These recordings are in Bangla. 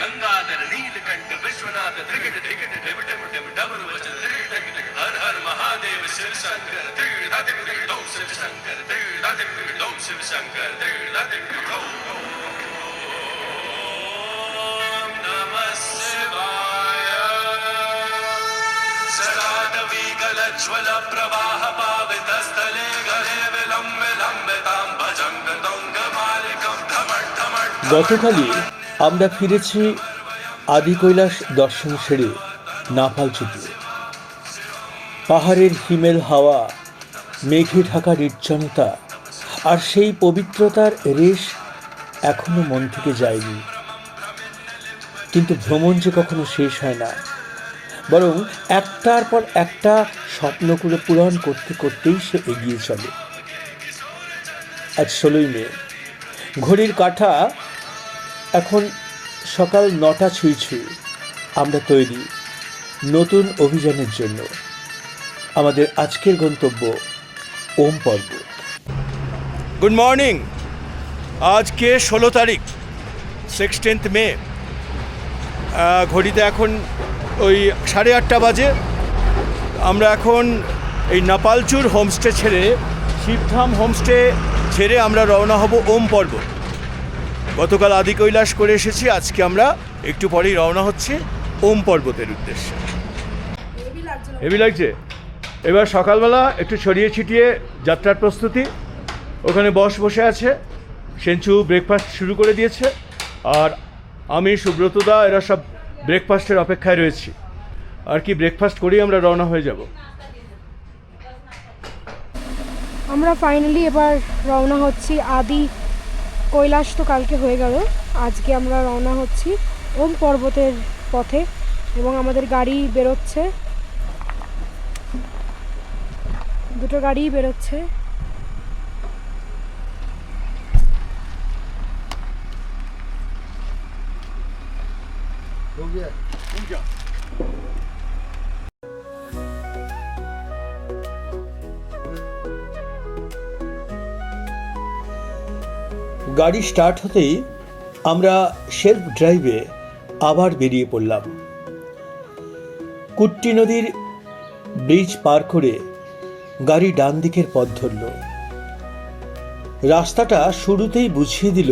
गंगाधर नीलकंठ विश्वनाथ त्रिकट त्रिकट टिम टिम टिम डमरू वचन त्रिकट त्रिकट हर हर महादेव शिव शंकर त्रिकट धातिक त्रिकट ओम शिव शंकर त्रिकट धातिक त्रिकट ओम शिव शंकर त्रिकट धातिक त्रिकट ओम नमः शिवाय सदानवी गलज्वल प्रवाह पावित स्थले गले विलंब लंबितां भजंग तुंग मालिकं धमट धमट। গতকালই আমরা ফিরেছি আদি কৈলাস দর্শন সেরে নাপালচুটে। পাহাড়ের হিমেল হাওয়া, মেঘে ঢাকা নির্জনতা আর সেই পবিত্রতার রেশ এখনো মন থেকে যায়নি। কিন্তু ভ্রমণ যে কখনো শেষ হয় না, বরং একটার পর একটা স্বপ্নগুলো পূরণ করতে করতেই সে এগিয়ে চলে। আজ 16ই মে, ঘড়ির কাঁটা এখন সকাল 9টা ছুঁই ছুঁই। আমরা তৈরি নতুন অভিযানের জন্য। আমাদের আজকের গন্তব্য ওম পর্বত। Good morning. আজকে 16 তারিখ, 16th মে। ঘড়িতে এখন ওই 8:30 বাজে। আমরা এখন এই নাপালচুর হোমস্টে ছেড়ে, শিবধাম হোমস্টে ছেড়ে আমরা রওনা হব ওম পর্বত। গতকাল আদি কৈলাস করে এসেছি, আজকে আমরা একটু পরেই রওনা হচ্ছে ওম পর্বতের উদ্দেশ্যে। হেভি লাগছে। এবার সকালবেলা একটু ছড়িয়ে ছিটিয়ে যাত্রার প্রস্তুতি। ওখানে বসে আছে, সেঞ্চু ব্রেকফাস্ট শুরু করে দিয়েছে, আর আমি সুব্রতদা এরা সব ব্রেকফাস্টের অপেক্ষায় রয়েছি। আর কি ব্রেকফাস্ট করেই আমরা রওনা হয়ে যাব। আমরা ফাইনালি এবার রওনা হচ্ছি। আদি কৈলাস তো কালকে হয়ে গেল, আজকে আমরা রওনা হচ্ছি ওম পর্বতের পথে এবং আমাদের গাড়ি বেরোচ্ছে, দুটো গাড়ি বেরোচ্ছে। গাড়ি স্টার্ট হতেই আমরা সেলফ ড্রাইভে আবার বেরিয়ে পড়লাম। কুট্টি নদীর ব্রিজ পার করে গাড়ি ডান দিকের পথ ধরল। রাস্তাটা শুরুতেই বুঝিয়ে দিল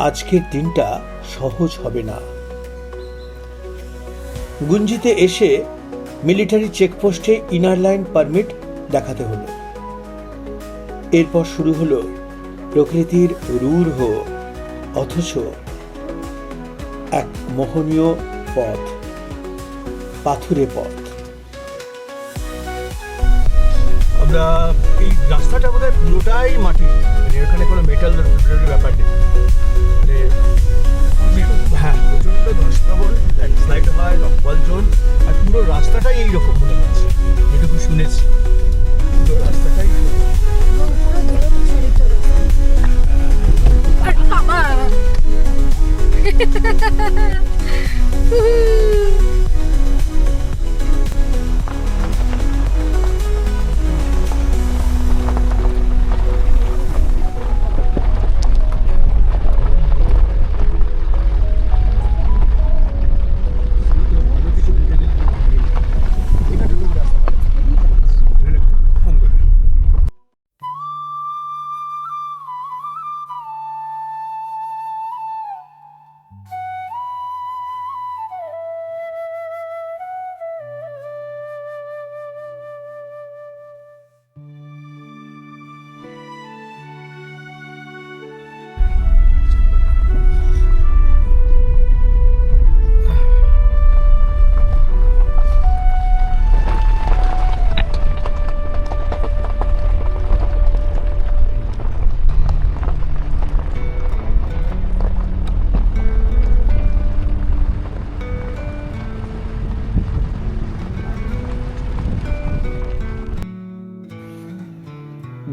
আজকের দিনটা সহজ হবে না। গুঞ্জিতে এসে মিলিটারি চেকপোস্টে ইনার লাইন পারমিট দেখাতে হলো। এরপর শুরু হলো প্রকৃতির রূঢ় অথচ এক মোহনীয় পথ, পাথুরে পথ। আমরা এই রাস্তাটা বোধহয় পুরোটাই মাটি, মানে এখানে কোনো মেটাল ব্যাপার নেই। মানে হ্যাঁ, প্রচণ্ড ধসপ্রবণ, স্লাইড হয়, রকফল জোন, আর পুরো রাস্তাটাই এইরকম মনে হচ্ছে, যেটুকু শুনেছি। পুরো রাস্তাটাই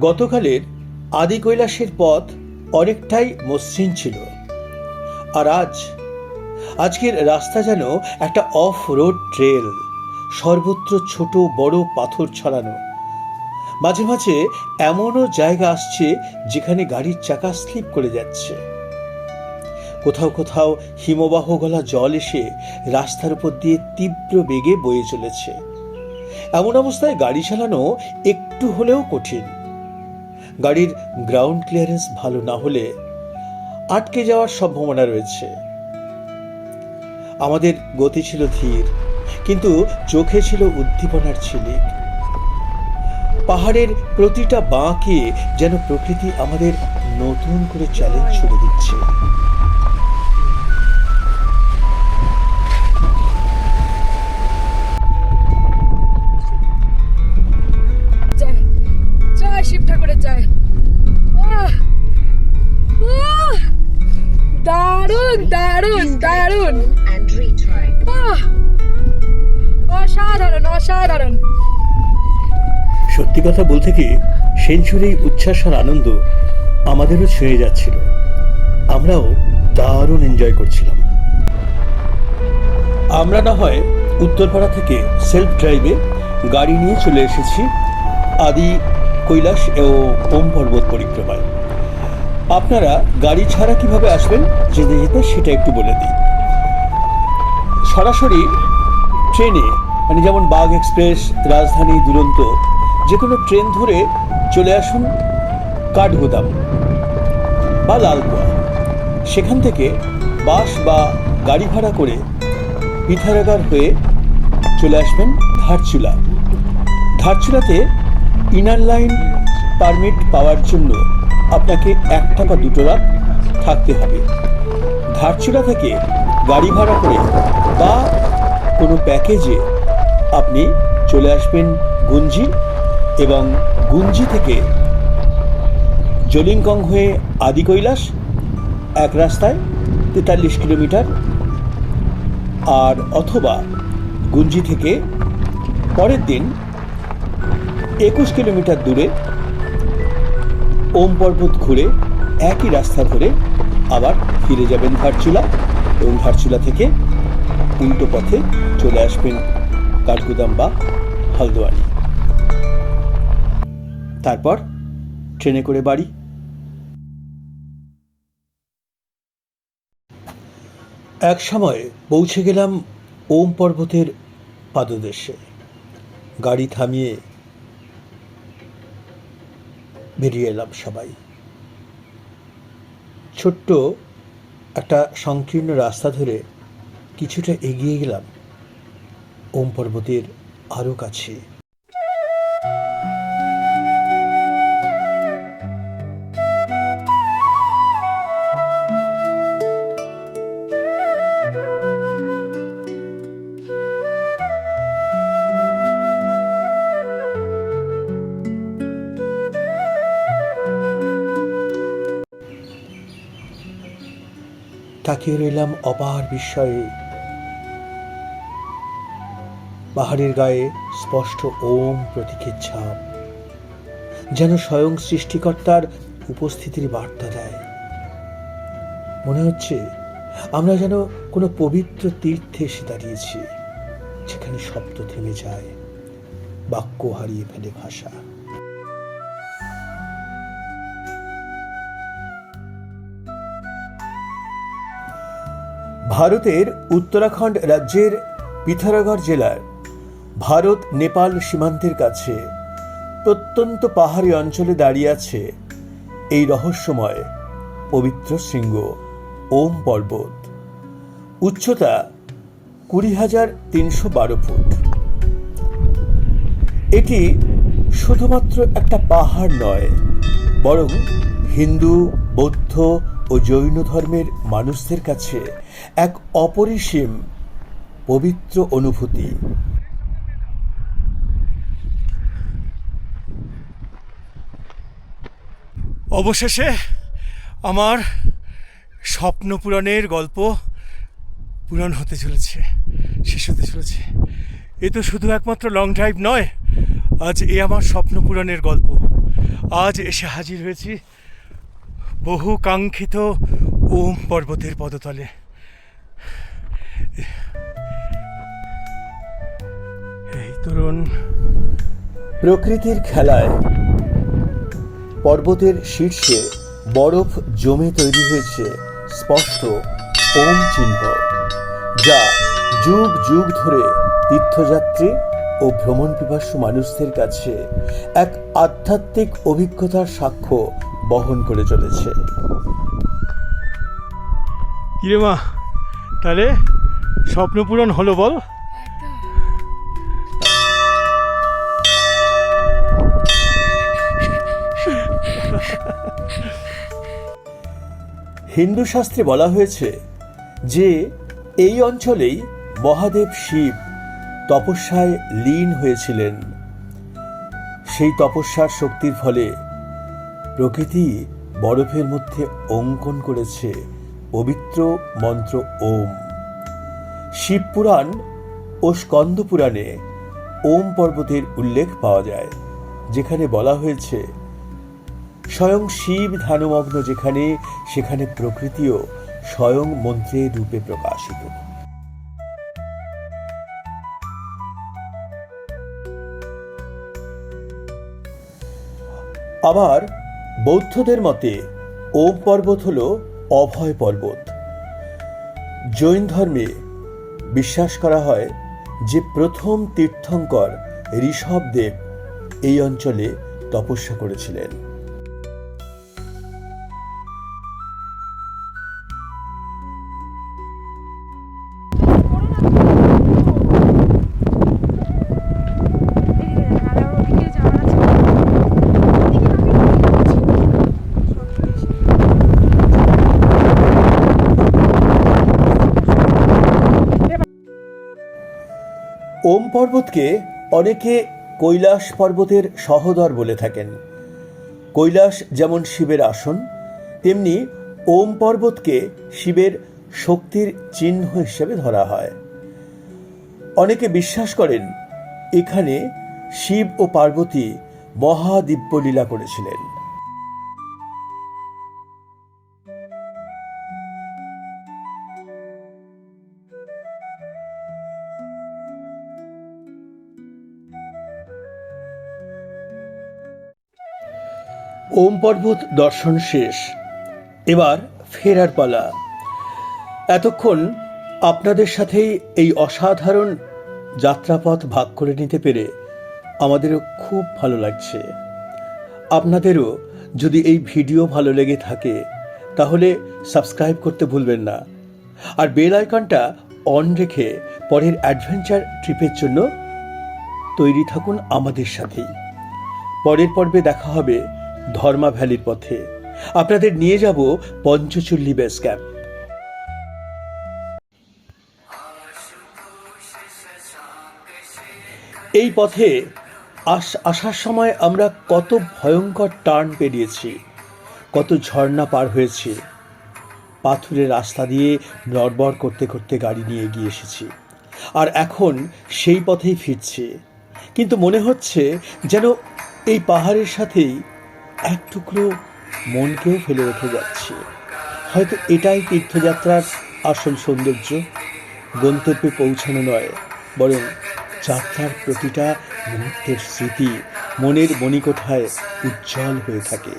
গতকালের আদি কৈলাসের পথ অনেকটাই মসৃণ ছিল, আর আজকের রাস্তা যেন একটা অফ রোড ট্রেল। সর্বত্র ছোট বড় পাথর ছড়ানো। মাঝে মাঝে এমনও জায়গা আসছে যেখানে গাড়ির চাকা স্লিপ করে যাচ্ছে। কোথাও কোথাও হিমবাহ গলা জল এসে রাস্তার উপর দিয়ে তীব্র বেগে বয়ে চলেছে। এমন অবস্থায় গাড়ি চালানো একটু হলেও কঠিন। গাড়ির গ্রাউন্ড ক্লিয়ারেন্স ভালো না হলে আটকে যাওয়ার সম্ভাবনা রয়েছে। আমাদের গতি ছিল ধীর, কিন্তু চোখে ছিল উদ্দীপনার ঝিলিক। পাহাড়ের প্রতিটা বাঁকে যেন প্রকৃতি আমাদের নতুন করে চ্যালেঞ্জ ছুড়ে দিচ্ছে। জয় শিব ঠাকুরের জয়। দারুণ দারুণ দারুণ, অসাধারণ অসাধারণ। সত্যি কথা বলতে কি, সেঞ্চুরি উচ্ছ্বাস আর আনন্দ আমাদেরও ছুঁয়ে যাচ্ছিল। আমরাও দারুণ এনজয় করছিলাম। আমরা না হয় উত্তরপাড়া থেকে সেলফ ড্রাইভে গাড়ি নিয়ে চলে এসেছি আদি কৈলাস ও ওম পর্বত পরিক্রমায়। আপনারা গাড়ি ছাড়া কিভাবে আসবেন যেতে যেতে সেটা একটু বলে দিই। সরাসরি ট্রেনে, মানে যেমন বাগ এক্সপ্রেস, রাজধানী, দুরন্ত, যে কোনো ট্রেন ধরে চলে আসুন কাঠগোদাম বা লালকুয়া। সেখান থেকে বাস বা গাড়ি ভাড়া করে পিথারাগার হয়ে চলে আসবেন ধারচুলা। ধারচুলাতে ইনার লাইন পারমিট পাওয়ার জন্য আপনাকে 1 বা 2 রাত থাকতে হবে। ধারচুলা থেকে গাড়ি ভাড়া করে বা কোনো প্যাকেজে আপনি চলে আসবেন গুঞ্জি, এবং গুঞ্জি থেকে জলিংকং হয়ে আদি কৈলাস, এক রাস্তায় 43 কিলোমিটার। আর অথবা গুঞ্জি থেকে পরের দিন 21 কিলোমিটার দূরে ওম পর্বত ঘুরে একই রাস্তা ধরে আবার ফিরে যাবেন ধারচুলা, এবং ধারচুলা থেকে উল্টো পথে চলে আসবেন কাঠগোদাম বা হলদোয়ানি। তারপর ট্রেনে করে বাড়ি। এক সময় পৌঁছে গেলাম ওম পর্বতের পাদদেশে। গাড়ি থামিয়ে বেরিয়ে এলাম সবাই। ছোট্ট একটা সংকীর্ণ রাস্তা ধরে কিছুটা এগিয়ে গেলাম ওম পর্বতের আরও কাছে। তাকিয়ে রইলাম অপার বিস্ময়ে। পাহাড়ের গায়ে স্পষ্ট ওম প্রতীকের ছাপ, যেন স্বয়ং সৃষ্টিকর্তার উপস্থিতির বার্তা দেয়। মনে হচ্ছে আমরা যেন কোনো পবিত্র তীর্থে এসে দাঁড়িয়েছি, যেখানে শব্দ থেমে যায়, বাক্য হারিয়ে ফেলে ভাষা। ভারতের উত্তরাখণ্ড রাজ্যের পিথোরাগড় জেলার ভারত নেপাল সীমান্তের কাছে প্রত্যন্ত পাহাড়ি অঞ্চলে দাঁড়িয়ে আছে এই রহস্যময় পবিত্র শৃঙ্গ ওম পর্বত। উচ্চতা 20,312 ফুট। এটি শুধুমাত্র একটা পাহাড় নয়, বরং হিন্দু, বৌদ্ধ ও জৈন ধর্মের মানুষদের কাছে এক অপরিসীম পবিত্র অনুভূতি। অবশেষে আমার স্বপ্ন পূরণের গল্প পূরণ হতে চলেছে, শেষ হতে চলেছে। এ তো শুধু একমাত্র লং ড্রাইভ নয়, আজ এ আমার স্বপ্ন পূরণের গল্প। আজ এসে হাজির হয়েছি বহু কাঙ্ক্ষিত ওম পর্বতের পদতলে। এই তরুণ প্রকৃতির খেলায় পর্বতের শীর্ষে বরফ জমে তৈরি হয়েছে স্পষ্ট ওম চিহ্ন, যা যুগ যুগ ধরে তীর্থযাত্রী ও ভ্রমণ পিপাসু মানুষদের কাছে এক আধ্যাত্মিক অভিজ্ঞতার সাক্ষ্য বহন করে চলেছে। কিরে মা, তাহলে স্বপ্ন পূরণ হলো বল? হিন্দু শাস্ত্রে বলা হয়েছে যে এই অঞ্চলেই মহাদেব শিব তপস্যায় লীন হয়েছিলেন। সেই তপস্যার শক্তির ফলে প্রকৃতি বরফের মধ্যে অঙ্কন করেছে পবিত্র মন্ত্র ওম। শিবপুরাণ ও স্কন্দ পুরাণে ওম পর্বতের উল্লেখ পাওয়া যায়, যেখানে বলা হয়েছে স্বয়ং শিব ধ্যানমগ্ন যেখানে, সেখানে প্রকৃতিও স্বয়ং মন্ত্রের রূপে প্রকাশিত। আবার বৌদ্ধদের মতে ওম পর্বত হল অভয় পর্বত। জৈন ধর্মে বিশ্বাস করা হয় যে প্রথম তীর্থঙ্কর ঋষভদেব এই অঞ্চলে তপস্যা করেছিলেন। ওম পর্বতকে অনেকে কৈলাস পর্বতের সহোদর বলে থাকেন। কৈলাস যেমন শিবের আসন, তেমনি ওম পর্বতকে শিবের শক্তির চিহ্ন হিসেবে ধরা হয়। অনেকে বিশ্বাস করেন এখানে শিব ও পার্বতী মহাদিব্যলীলা করেছিলেন। ওম পর্বত দর্শন শেষ, এবার ফেরার পালা। এতক্ষণ আপনাদের সাথেই এই অসাধারণ যাত্রাপথ ভাগ করে নিতে পেরে আমাদেরও খুব ভালো লাগছে। আপনাদেরও যদি এই ভিডিও ভালো লেগে থাকে তাহলে সাবস্ক্রাইব করতে ভুলবেন না, আর বেল আইকনটা অন রেখে পরের অ্যাডভেঞ্চার ট্রিপের জন্য তৈরি থাকুন আমাদের সাথেই। পরের পর্বে দেখা হবে ধর্মা ভ্যালির পথে। আপনাদের নিয়ে যাব পঞ্চচল্লী বেস ক্যাম্প। এই পথে আসার সময় আমরা কত ভয়ঙ্কর টার্ন পেরিয়েছি, কত ঝর্ণা পার হয়েছি, পাথুরের রাস্তা দিয়ে নড়বড় করতে করতে গাড়ি নিয়ে এগিয়ে এসেছি, আর এখন সেই পথেই ফিরছি। কিন্তু মনে হচ্ছে যেন এই পাহাড়ের সাথেই এক টুকরো মনকেও ফেলে রেখে যাচ্ছি। হয়তো এটাই তীর্থযাত্রার আসল সৌন্দর্য, গন্তব্যে পৌঁছানো নয়, বরং যাত্রার প্রতিটা মুহূর্তের স্মৃতি মনের মণিকোঠায় উজ্জ্বল হয়ে থাকে।